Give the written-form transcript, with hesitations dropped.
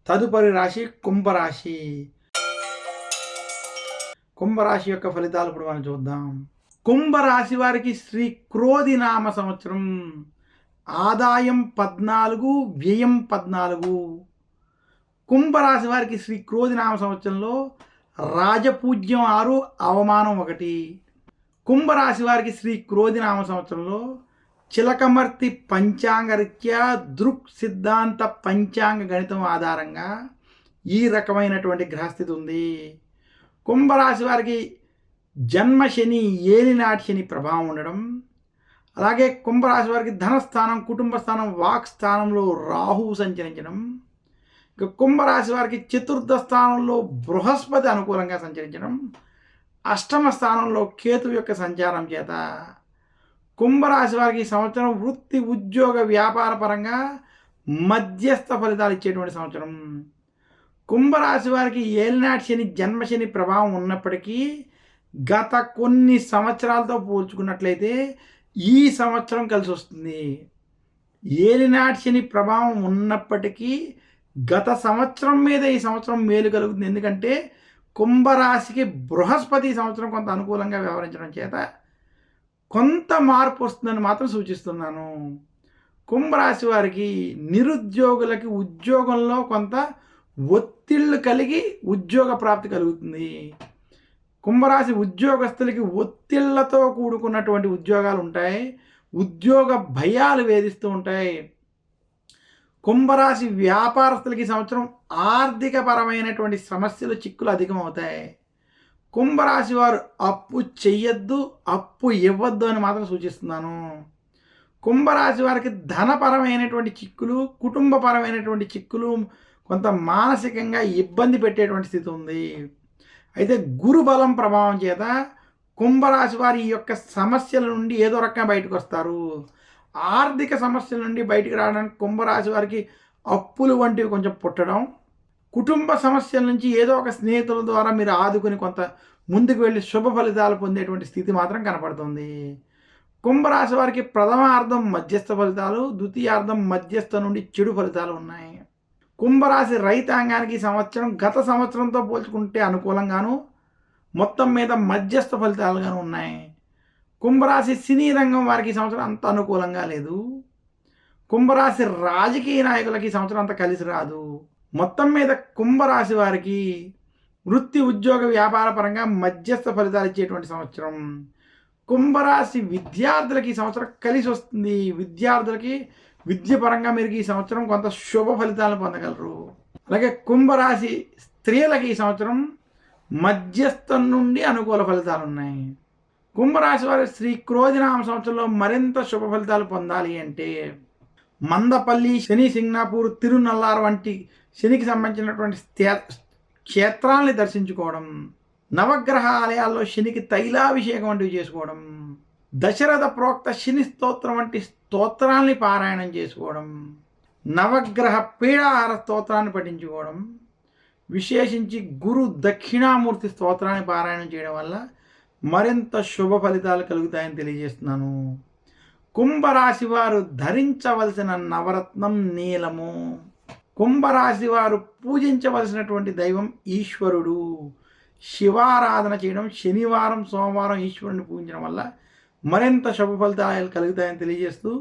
తదుపరి రాశి కుంభరాశి. కుంభరాశి యొక్క ఫలితాలు ఇప్పుడు మనం చూద్దాం. కుంభరాశి వారికి శ్రీ క్రోధి నామ సంవత్సరం. ఆదాయం 14, వ్యయం 14. కుంభరాశి వారికి శ్రీ క్రోధి నామ సంవత్సరంలో రాజపూజ్యం 6, అవమానం 1. కుంభరాశి వారికి శ్రీ క్రోధి నామ సంవత్సరంలో చిలకమర్తి పంచాంగరీత్యా దృక్ సిద్ధాంత పంచాంగ గణితం ఆధారంగా ఈ రకమైనటువంటి గ్రహస్థితి ఉంది. కుంభరాశి వారికి జన్మ శని, ఏలినాటి శని ప్రభావం ఉండడం, అలాగే కుంభరాశి వారికి ధనస్థానం, కుటుంబ స్థానం, వాక్ స్థానంలో రాహువు సంచరించడం, ఇక కుంభరాశి వారికి చతుర్థ స్థానంలో బృహస్పతి అనుకూలంగా సంచరించడం, అష్టమ స్థానంలో కేతు యొక్క సంచారం చేత కుంభరాశి వారికి ఈ సంవత్సరం వృత్తి, ఉద్యోగ, వ్యాపార పరంగా మధ్యస్థ ఫలితాలు ఇచ్చేటువంటి సంవత్సరం. కుంభరాశి వారికి ఏలినాటి శని, జన్మశని ప్రభావం ఉన్నప్పటికీ గత కొన్ని సంవత్సరాలతో పోల్చుకున్నట్లయితే ఈ సంవత్సరం కలిసి వస్తుంది. ఏలినాటి శని ప్రభావం ఉన్నప్పటికీ గత సంవత్సరం మీద ఈ సంవత్సరం మేలు కలుగుతుంది. ఎందుకంటే కుంభరాశికి బృహస్పతి ఈ సంవత్సరం కొంత అనుకూలంగా వ్యవహరించడం చేత కొంత మార్పు వస్తుందని మాత్రం సూచిస్తున్నాను. కుంభరాశి వారికి నిరుద్యోగులకి ఉద్యోగంలో కొంత ఒత్తిళ్లు కలిగి ఉద్యోగ ప్రాప్తి కలుగుతుంది. కుంభరాశి ఉద్యోగస్తులకి ఒత్తిళ్లతో కూడుకున్నటువంటి ఉద్యోగాలు ఉంటాయి. ఉద్యోగ భయాలు వేధిస్తూ ఉంటాయి. కుంభరాశి వ్యాపారస్తులకి సంవత్సరం ఆర్థిక పరమైనటువంటి సమస్యలు, చిక్కులు అధికమవుతాయి. కుంభరాశి వారు అప్పు చెయ్యొద్దు, అప్పు ఇవ్వద్దు అని మాత్రం సూచిస్తున్నాను. కుంభరాశి వారికి ధనపరమైనటువంటి చిక్కులు, కుటుంబపరమైనటువంటి చిక్కులు, కొంత మానసికంగా ఇబ్బంది పెట్టేటువంటి స్థితి ఉంది. అయితే గురు బలం ప్రభావం చేత కుంభరాశి వారి యొక్క సమస్యల నుండి ఏదో రకంగా బయటకు వస్తారు. ఆర్థిక సమస్యల నుండి బయటకు రావడానికి కుంభరాశి వారికి అప్పులు వంటివి కొంచెం పుట్టడం, కుటుంబ సమస్యల నుంచి ఏదో ఒక స్నేహితుల ద్వారా మీరు ఆదుకుని కొంత ముందుకు వెళ్ళి శుభ ఫలితాలు పొందేటువంటి స్థితి మాత్రం కనపడుతుంది. కుంభరాశి వారికి ప్రథమార్థం మధ్యస్థ ఫలితాలు, ద్వితీయార్థం మధ్యస్థ నుండి చెడు ఫలితాలు ఉన్నాయి. కుంభరాశి రైతాంగానికి సంవత్సరం గత సంవత్సరంతో పోల్చుకుంటే అనుకూలంగాను, మొత్తం మీద మధ్యస్థ ఫలితాలుగాను ఉన్నాయి. కుంభరాశి సినీ రంగం వారికి ఈ సంవత్సరం అంత అనుకూలంగా లేదు. కుంభరాశి రాజకీయ నాయకులకి ఈ సంవత్సరం అంత కలిసి రాదు. మొత్తం మీద కుంభరాశి వారికి వృత్తి, ఉద్యోగ, వ్యాపార పరంగా మధ్యస్థ ఫలితాలు ఇచ్చేటువంటి సంవత్సరం. కుంభరాశి విద్యార్థులకి ఈ సంవత్సరం కలిసి వస్తుంది. విద్యార్థులకి విద్య పరంగా మీరు ఈ సంవత్సరం కొంత శుభ ఫలితాలను పొందగలరు. అలాగే కుంభరాశి స్త్రీలకి ఈ సంవత్సరం మధ్యస్థం నుండి అనుకూల ఫలితాలు ఉన్నాయి. కుంభరాశి వారి శ్రీ క్రోధినామ సంవత్సరంలో మరింత శుభ ఫలితాలు పొందాలి అంటే మందపల్లి, శని సింగ్నాపూర్, తిరునల్లార్ వంటి శనికి సంబంధించినటువంటి క్షేత్రాలని దర్శించుకోవడం, నవగ్రహ ఆలయాల్లో శనికి తైలాభిషేకం వంటివి చేసుకోవడం, దశరథ ప్రోక్త శని స్తోత్రం వంటి స్తోత్రాల్ని పారాయణం చేసుకోవడం, నవగ్రహ పీడాహార స్తోత్రాన్ని పఠించుకోవడం, విశేషించి గురు దక్షిణామూర్తి స్తోత్రాన్ని పారాయణం చేయడం వల్ల మరింత శుభ ఫలితాలు కలుగుతాయని తెలియజేస్తున్నాను. కుంభరాశి వారు ధరించవలసిన నవరత్నం నీలము. కుంభరాశి వారు పూజించవలసినటువంటి దైవం ఈశ్వరుడు. శివారాధన చేయడం, శనివారం, సోమవారం ఈశ్వరుని పూజించడం వల్ల మరింత శుభ ఫలితాలు కలుగుతాయని తెలియజేస్తూ